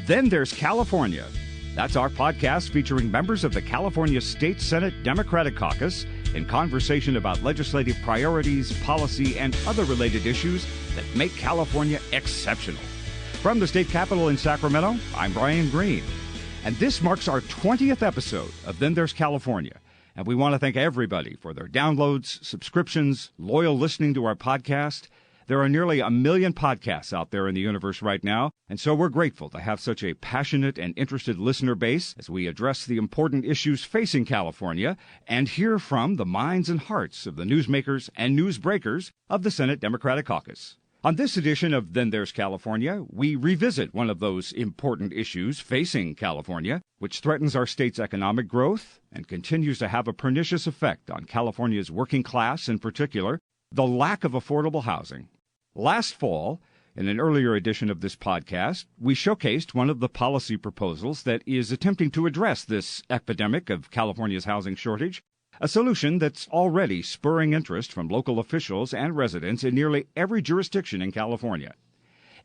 Then There's California. That's our podcast featuring members of the California State Senate Democratic Caucus in conversation about legislative priorities, policy, and other related issues that make California exceptional. From the state capitol in Sacramento, I'm Brian Green. And this marks our 20th episode of Then There's California. And we want to thank everybody for their downloads, subscriptions, loyal listening to our podcast. There are nearly 1 million podcasts out there in the universe right now, and so we're grateful to have such a passionate and interested listener base as we address the important issues facing California and hear from the minds and hearts of the newsmakers and newsbreakers of the Senate Democratic Caucus. On this edition of Then There's California, we revisit one of those important issues facing California, which threatens our state's economic growth and continues to have a pernicious effect on California's working class in particular, the lack of affordable housing. Last fall, in an earlier edition of this podcast, we showcased one of the policy proposals that is attempting to address this epidemic of California's housing shortage, a solution that's already spurring interest from local officials and residents in nearly every jurisdiction in California.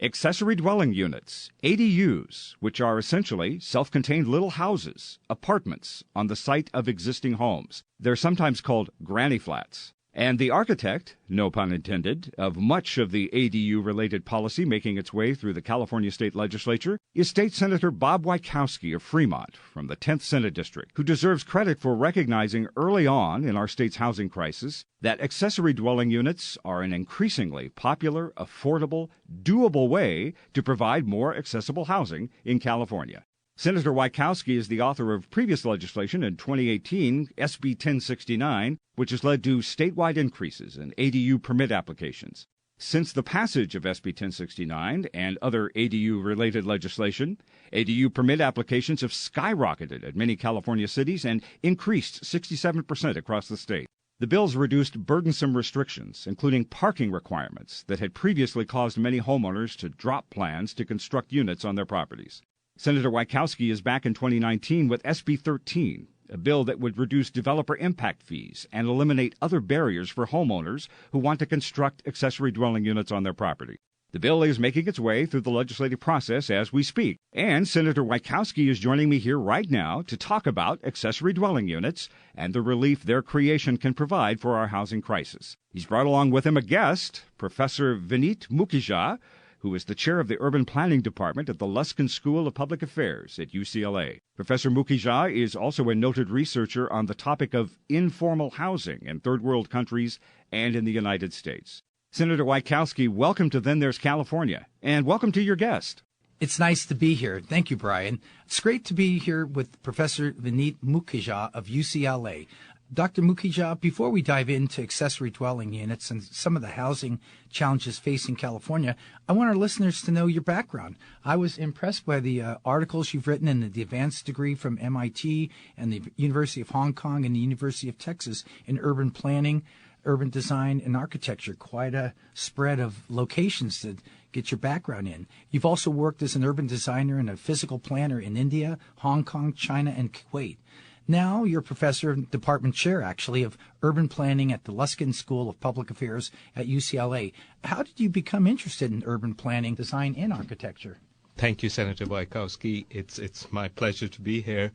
Accessory dwelling units, ADUs, which are essentially self-contained little houses, apartments on the site of existing homes. They're sometimes called granny flats. And the architect, no pun intended, of much of the ADU-related policy making its way through the California State Legislature is State Senator Bob Wieckowski of Fremont from the 10th Senate District, who deserves credit for recognizing early on in our state's housing crisis that accessory dwelling units are an increasingly popular, affordable, doable way to provide more accessible housing in California. Senator Wieckowski is the author of previous legislation in 2018, SB 1069, which has led to statewide increases in ADU permit applications. Since the passage of SB 1069 and other ADU-related legislation, ADU permit applications have skyrocketed at many California cities and increased 67% across the state. The bills reduced burdensome restrictions, including parking requirements that had previously caused many homeowners to drop plans to construct units on their properties. Senator Wieckowski is back in 2019 with SB 13, a bill that would reduce developer impact fees and eliminate other barriers for homeowners who want to construct accessory dwelling units on their property. The bill is making its way through the legislative process as we speak, and Senator Wieckowski is joining me here right now to talk about accessory dwelling units and the relief their creation can provide for our housing crisis. He's brought along with him a guest, Professor Vineet Mukhija, who is the chair of the Urban Planning Department at the Luskin School of Public Affairs at UCLA. Professor Mukhija is also a noted researcher on the topic of informal housing in third world countries and in the United States. Senator Wieckowski, welcome to Then There's California, and welcome to your guest. It's nice to be here. Thank you, Brian. It's great to be here with Professor Vineet Mukhija of UCLA. Dr. Mukhija, before we dive into accessory dwelling units and some of the housing challenges facing California, I want our listeners to know your background. I was impressed by the articles you've written in the advanced degree from MIT and the University of Hong Kong and the University of Texas in urban planning, urban design, and architecture. Quite a spread of locations to get your background in. You've also worked as an urban designer and a physical planner in India, Hong Kong, China, and Kuwait. Now you're professor and department chair, actually, of urban planning at the Luskin School of Public Affairs at UCLA. How did you become interested in urban planning, design, and architecture? Thank you, Senator Wieckowski. It's my pleasure to be here.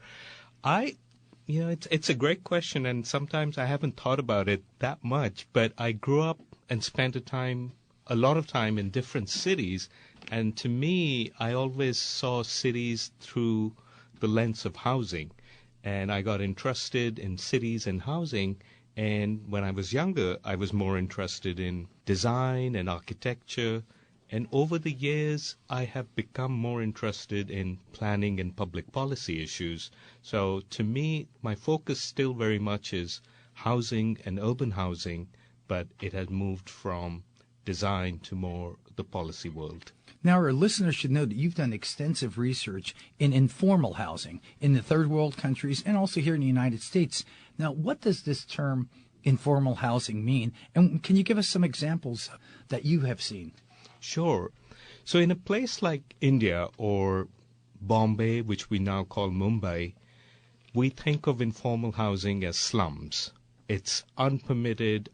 It's a great question, and sometimes I haven't thought about it that much, but I grew up and spent a lot of time in different cities, and to me, I always saw cities through the lens of housing. And I got interested in cities and housing, and when I was younger, I was more interested in design and architecture, and over the years, I have become more interested in planning and public policy issues. So to me, my focus still very much is housing and urban housing, but it has moved from design to more the policy world. Now, our listeners should know that you've done extensive research in informal housing in the third world countries and also here in the United States. Now, what does this term informal housing mean? And can you give us some examples that you have seen? Sure. So in a place like India or Bombay, which we now call Mumbai, we think of informal housing as slums. It's unpermitted,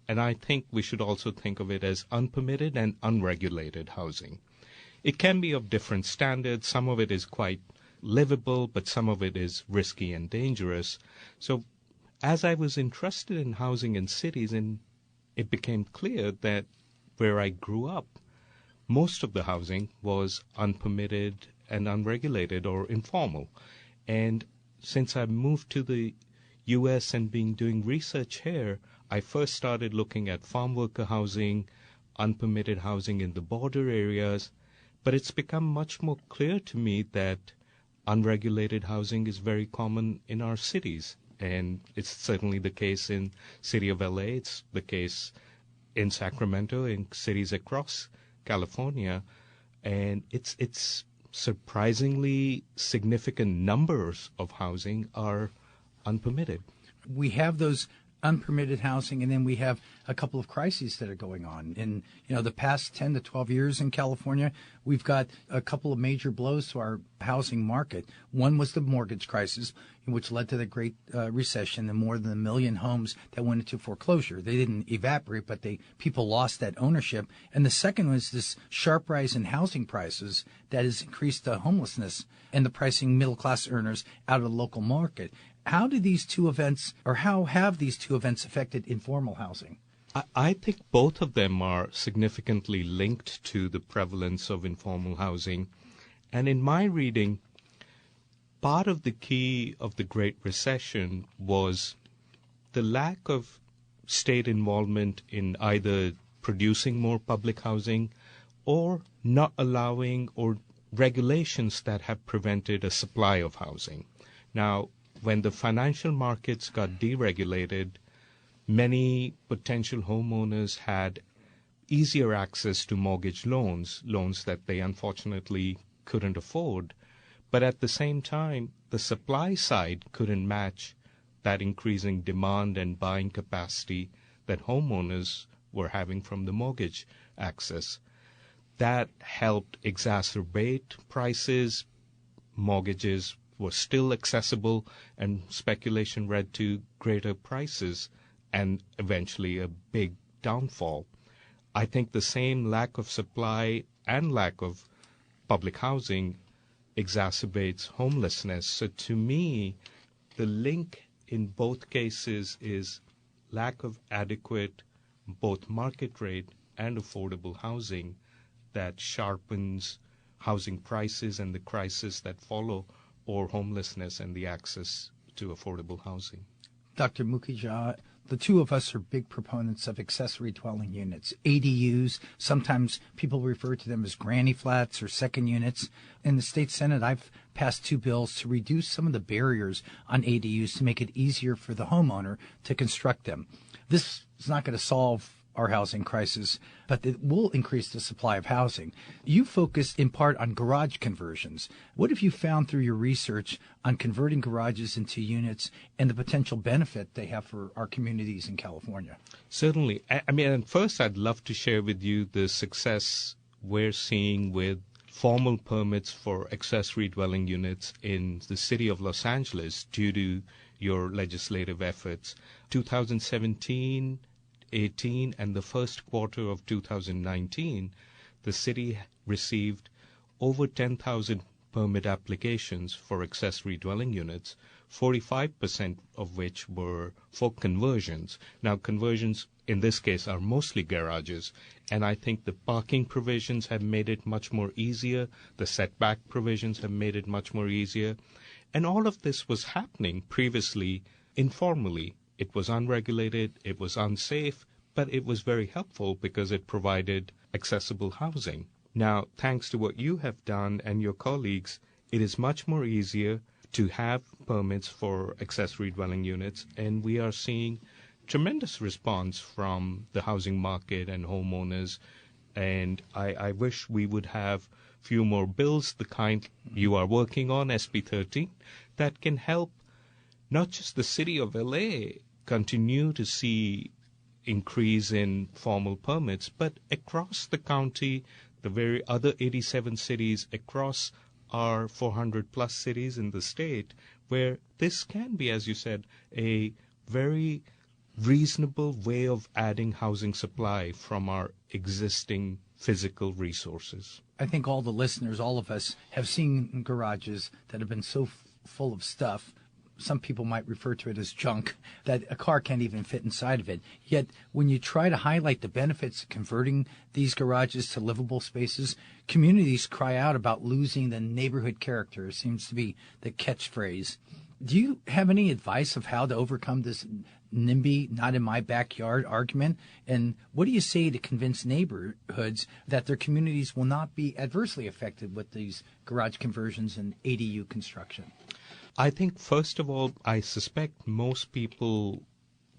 and I think we should also think of it as unpermitted and unregulated housing. it can be of different standards. Some of it is quite livable, but some of it is risky and dangerous. So as I was interested in housing in cities, and it became clear that where I grew up, most of the housing was unpermitted and unregulated or informal. And since I moved to the U.S. and been doing research here, I first started looking at farm worker housing, unpermitted housing in the border areas. But it's become much more clear to me that unregulated housing is very common in our cities. And it's certainly the case in city of LA. It's the case in Sacramento, in cities across California. And it's surprisingly significant numbers of housing are unpermitted. We have those unpermitted housing, and then we have a couple of crises that are going on. In the past 10 to 12 years in California, we've got a couple of major blows to our housing market. One was the mortgage crisis, which led to the Great Recession and more than 1 million homes that went into foreclosure. They didn't evaporate, but people lost that ownership. And the second was this sharp rise in housing prices that has increased homelessness and the pricing middle-class earners out of the local market. How do these two events, or how have these two events affected informal housing? I think both of them are significantly linked to the prevalence of informal housing. And in my reading, part of the key of the Great Recession was the lack of state involvement in either producing more public housing or not allowing or regulations that have prevented a supply of housing. Now, when the financial markets got deregulated, many potential homeowners had easier access to mortgage loans that they unfortunately couldn't afford. But at the same time, the supply side couldn't match that increasing demand and buying capacity that homeowners were having from the mortgage access. That helped exacerbate prices. Mortgages were still accessible, and speculation led to greater prices and eventually a big downfall. I think the same lack of supply and lack of public housing exacerbates homelessness. So to me, the link in both cases is lack of adequate both market rate and affordable housing that sharpens housing prices and the crisis that follow, or homelessness and the access to affordable housing. Dr. Mukhija, the two of us are big proponents of accessory dwelling units, ADUs. Sometimes people refer to them as granny flats or second units. In the state Senate, I've passed 2 bills to reduce some of the barriers on ADUs to make it easier for the homeowner to construct them. This is not going to solve our housing crisis, but it will increase the supply of housing. You focus in part on garage conversions. What have you found through your research on converting garages into units and the potential benefit they have for our communities in California? Certainly. I mean, first I'd love to share with you the success we're seeing with formal permits for accessory dwelling units in the city of Los Angeles due to your legislative efforts. 2017, 18, and the first quarter of 2019, the city received over 10,000 permit applications for accessory dwelling units, 45% of which were for conversions. Now, conversions in this case are mostly garages, and I think the parking provisions have made it much more easier. The setback provisions have made it much more easier. And all of this was happening previously informally. It was unregulated, it was unsafe, but it was very helpful because it provided accessible housing. Now, thanks to what you have done and your colleagues, it is much more easier to have permits for accessory dwelling units, and we are seeing tremendous response from the housing market and homeowners. And I wish we would have few more bills, the kind you are working on, SB 13, that can help not just the city of LA continue to see increase in formal permits, but across the county, the very other 87 cities across our 400-plus cities in the state, where this can be, as you said, a very reasonable way of adding housing supply from our existing physical resources. I think all the listeners, all of us, have seen garages that have been so full of stuff. Some people might refer to it as junk, that a car can't even fit inside of it. Yet, when you try to highlight the benefits of converting these garages to livable spaces, communities cry out about losing the neighborhood character. It seems to be the catchphrase. Do you have any advice of how to overcome this NIMBY, not in my backyard argument? And what do you say to convince neighborhoods that their communities will not be adversely affected with these garage conversions and ADU construction? I think, first of all, I suspect most people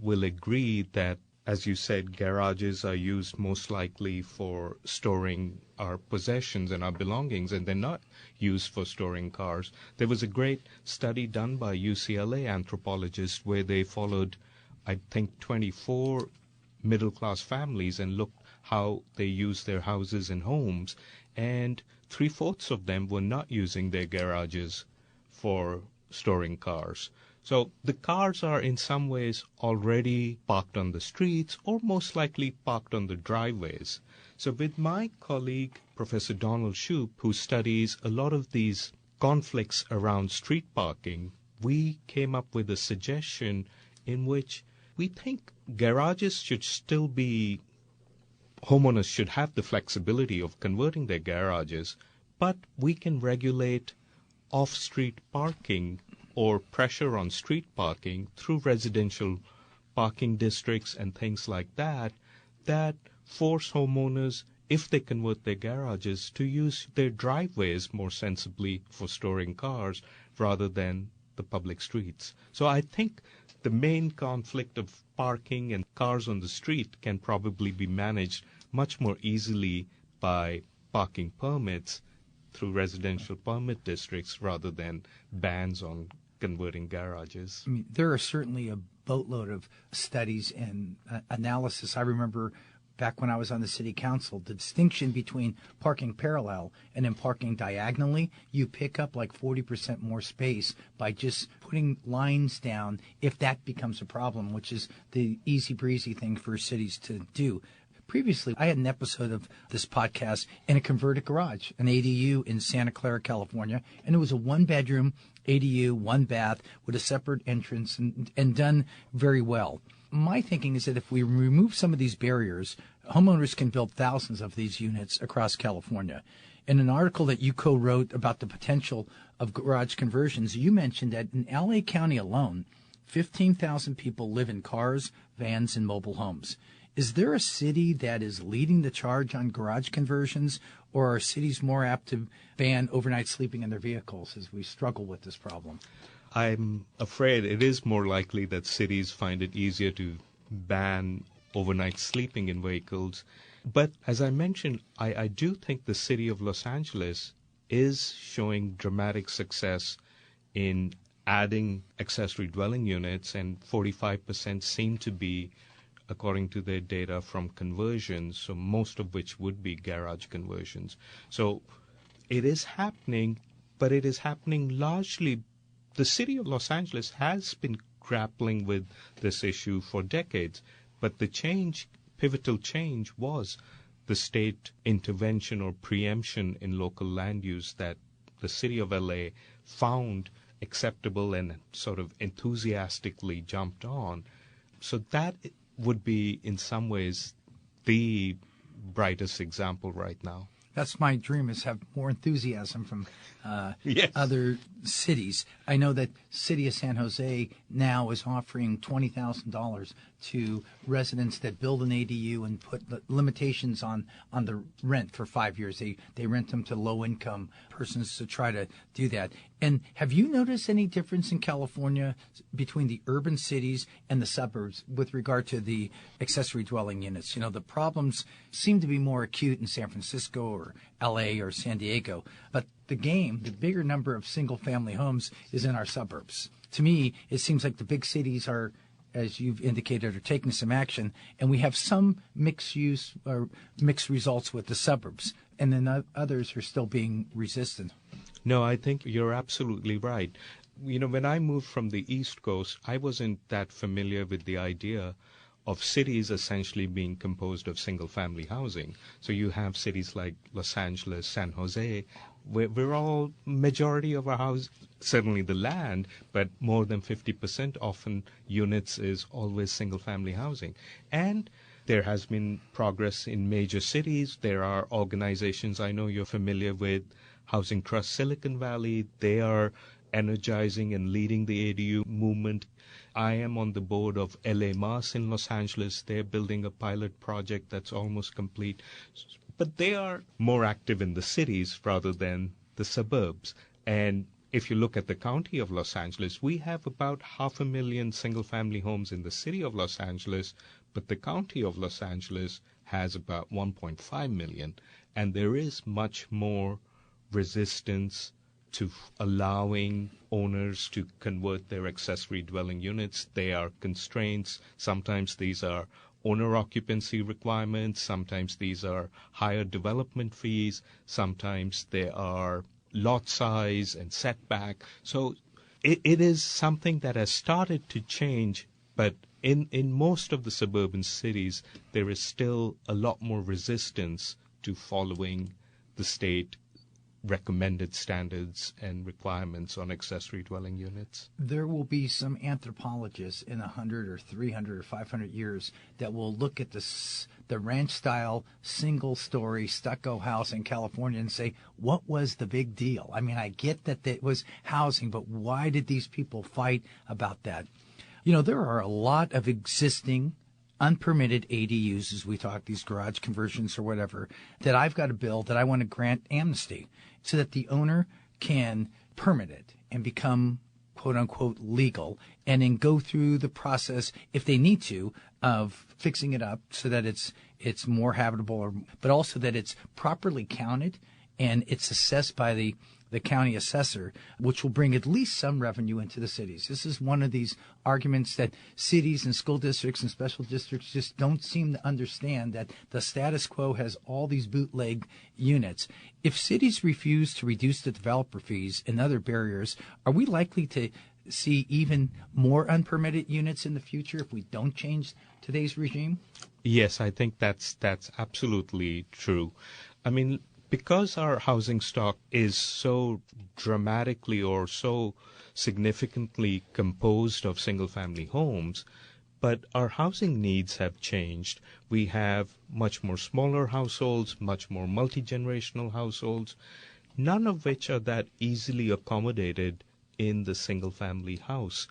will agree that, as you said, garages are used most likely for storing our possessions and our belongings, and they're not used for storing cars. There was a great study done by UCLA anthropologists where they followed, I think, 24 middle-class families and looked how they use their houses and homes, and 3/4 of them were not using their garages for storing cars. So the cars are in some ways already parked on the streets or most likely parked on the driveways. So with my colleague, Professor Donald Shoup, who studies a lot of these conflicts around street parking, we came up with a suggestion in which we think garages should still be, homeowners should have the flexibility of converting their garages, but we can regulate off-street parking or pressure on street parking through residential parking districts and things like that, that force homeowners, if they convert their garages, to use their driveways more sensibly for storing cars rather than the public streets. So I think the main conflict of parking and cars on the street can probably be managed much more easily by parking permits through residential permit districts rather than bans on converting garages. I mean, there are certainly a boatload of studies and analysis. I remember back when I was on the city council, the distinction between parking parallel and then parking diagonally, you pick up like 40% more space by just putting lines down if that becomes a problem, which is the easy breezy thing for cities to do. Previously, I had an episode of this podcast in a converted garage, an ADU in Santa Clara, California, and it was a one-bedroom ADU, one bath with a separate entrance and done very well. My thinking is that if we remove some of these barriers, homeowners can build thousands of these units across California. In an article that you co-wrote about the potential of garage conversions, you mentioned that in LA County alone, 15,000 people live in cars, vans, and mobile homes. Is there a city that is leading the charge on garage conversions, or are cities more apt to ban overnight sleeping in their vehicles as we struggle with this problem? I'm afraid it is more likely that cities find it easier to ban overnight sleeping in vehicles. But as I mentioned, I do think the city of Los Angeles is showing dramatic success in adding accessory dwelling units, and 45% seem to be, according to their data, from conversions, so most of which would be garage conversions. So it is happening, but it is happening largely. The city of Los Angeles has been grappling with this issue for decades, but the pivotal change was the state intervention or preemption in local land use that the city of LA found acceptable and sort of enthusiastically jumped on. So that would be, in some ways, the brightest example right now. That's my dream, is have more enthusiasm from Yes. other cities. I know that City of San Jose now is offering $20,000 to residents that build an ADU and put limitations on the rent for 5 years. They rent them to low-income persons to try to do that. And have you noticed any difference in California between the urban cities and the suburbs with regard to the accessory dwelling units? You know, the problems seem to be more acute in San Francisco or LA or San Diego, but the bigger number of single-family homes is in our suburbs. To me, it seems like the big cities are, as you've indicated, are taking some action, and we have some mixed use or mixed results with the suburbs, and then others are still being resistant. No, I think you're absolutely right. You know, when I moved from the East Coast, I wasn't that familiar with the idea of cities essentially being composed of single-family housing. So you have cities like Los Angeles, San Jose, where we're all, majority of our house, certainly the land, but more than 50% often units is always single-family housing. And there has been progress in major cities. There are organizations, I know you're familiar with, Housing Trust Silicon Valley. They are energizing and leading the ADU movement. I am on the board of LA Mass in Los Angeles. They're building a pilot project that's almost complete. But they are more active in the cities rather than the suburbs. And if you look at the county of Los Angeles, we have about 500,000 single-family homes in the city of Los Angeles, but the county of Los Angeles has about 1.5 million. And there is much more resistance to allowing owners to convert their accessory dwelling units. There are constraints. Sometimes these are owner occupancy requirements. Sometimes these are higher development fees. Sometimes there are lot size and setback. So it is something that has started to change, but in most of the suburban cities, there is still a lot more resistance to following the state recommended standards and requirements on accessory dwelling units. There will be some anthropologists in 100 or 300 or 500 years that will look at the ranch-style, single-story stucco house in California and say, what was the big deal? I mean, I get that it was housing, but why did these people fight about that? You know, there are a lot of existing unpermitted ADUs, as we talk, these garage conversions or whatever, that I've got a bill that I want to grant amnesty so that the owner can permit it and become, quote unquote, legal, and then go through the process, if they need to, of fixing it up so that it's more habitable, but also that it's properly counted and it's assessed by the county assessor, which will bring at least some revenue into the cities. This is one of these arguments that cities and school districts and special districts just don't seem to understand, that the status quo has all these bootleg units. If cities refuse to reduce the developer fees and other barriers, are we likely to see even more unpermitted units in the future if we don't change today's regime? Yes, I think that's absolutely true. I mean, because our housing stock is so dramatically or so significantly composed of single-family homes, but our housing needs have changed. We have much more smaller households, much more multi-generational households, none of which are that easily accommodated in the single-family house.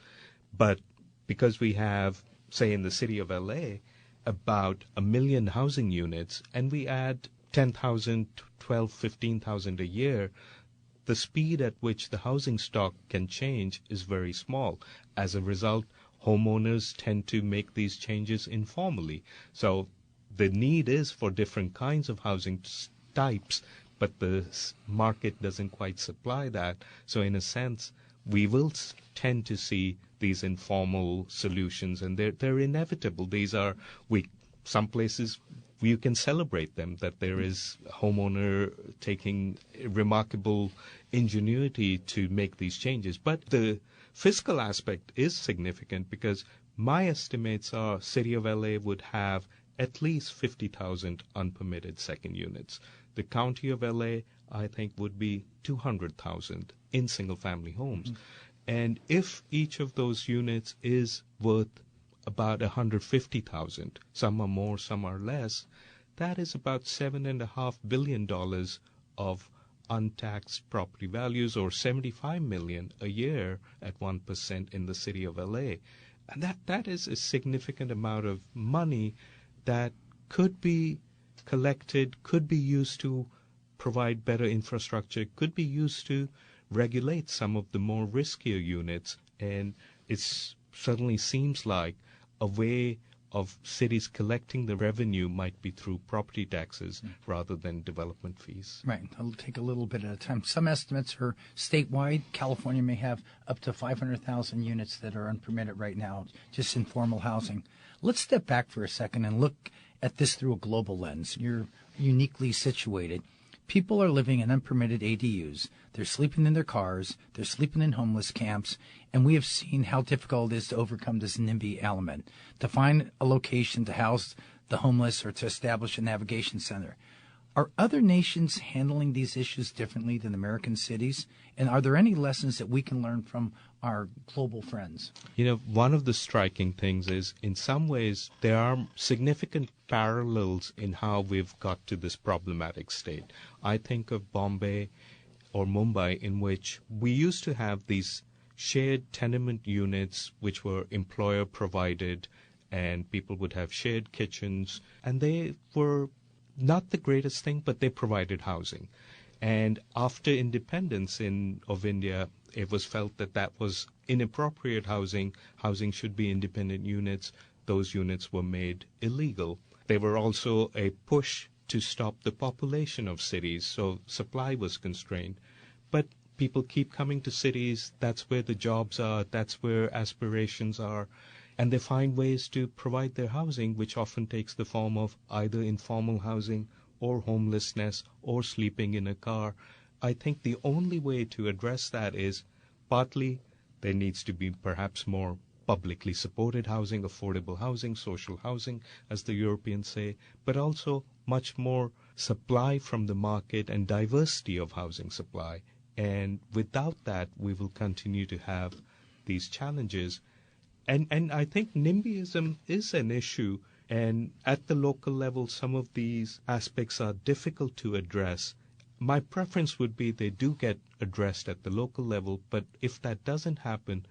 But because we have, say, in the city of LA, about 1 million housing units, and we add 10,000, 12, 15,000 a year, the speed at which the housing stock can change is very small. As a result, homeowners tend to make these changes informally. So the need is for different kinds of housing types, but the market doesn't quite supply that. So in a sense, we will tend to see these informal solutions, and they're inevitable. These are, some places you can celebrate them, that there is a homeowner taking remarkable ingenuity to make these changes. But the fiscal aspect is significant, because my estimates are City of LA would have at least 50,000 unpermitted second units. The County of LA, I think, would be 200,000 in single-family homes. Mm-hmm. And if each of those units is worth about 150,000, some are more, some are less, that is about $7.5 billion of untaxed property values, or $75 million a year at 1% in the city of LA. And that is a significant amount of money that could be collected, could be used to provide better infrastructure, could be used to regulate some of the more riskier units. And it certainly seems like a way of cities collecting the revenue might be through property taxes rather than development fees. Right. It'll take a little bit at a time. Some estimates are statewide. California may have up to 500,000 units that are unpermitted right now, just informal housing. Let's step back for a second and look at this through a global lens. You're uniquely situated. People are living in unpermitted ADUs. They're sleeping in their cars. They're sleeping in homeless camps. And we have seen how difficult it is to overcome this NIMBY element, to find a location to house the homeless or to establish a navigation center. Are other nations handling these issues differently than American cities? And are there any lessons that we can learn from our global friends? One of the striking things is, in some ways, there are significant parallels in how we've got to this problematic state. I think of Bombay or Mumbai, in which we used to have these shared tenement units which were employer-provided, and people would have shared kitchens, and they were not the greatest thing, but they provided housing. And after independence of India, it was felt that that was inappropriate housing. Housing should be independent units. Those units were made illegal. They were also a push to stop the population of cities, so supply was constrained. But people keep coming to cities. That's where the jobs are. That's where aspirations are. And they find ways to provide their housing, which often takes the form of either informal housing or homelessness or sleeping in a car. I think the only way to address that is partly there needs to be perhaps more publicly supported housing, affordable housing, social housing, as the Europeans say, but also much more supply from the market and diversity of housing supply. And without that, we will continue to have these challenges. And I think NIMBYism is an issue, and at the local level, some of these aspects are difficult to address. My preference would be they do get addressed at the local level, but if that doesn't happen,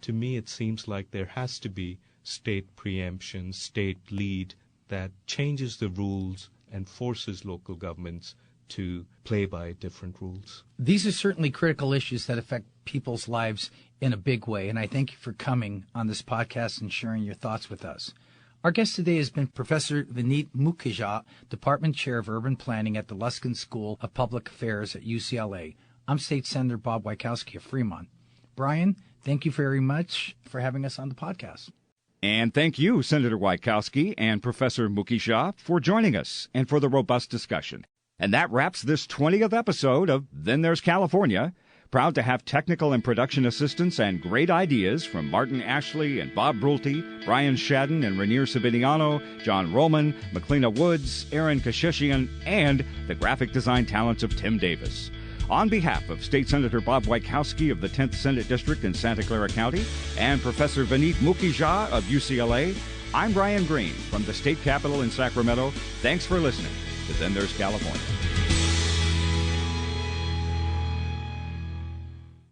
to me it seems like there has to be state preemption, state lead that changes the rules and forces local governments to play by different rules. These are certainly critical issues that affect people's lives in a big way, and I thank you for coming on this podcast and sharing your thoughts with us. Our guest today has been Professor Vineet Mukhija, Department Chair of Urban Planning at the Luskin School of Public Affairs at UCLA. I'm State Senator Bob Wieckowski of Fremont. Brian, thank you very much for having us on the podcast. And thank you, Senator Wieckowski and Professor Mukhija, for joining us and for the robust discussion. And that wraps this 20th episode of Then There's California. Proud to have technical and production assistance and great ideas from Martin Ashley and Bob Brulte, Brian Shadden and Rainier Sabiniano, John Roman, McLeana Woods, Aaron Kashishian, and the graphic design talents of Tim Davis. On behalf of State Senator Bob Wieckowski of the 10th Senate District in Santa Clara County and Professor Vineet Mukhija of UCLA, I'm Brian Green from the state capitol in Sacramento. Thanks for listening to Then There's California.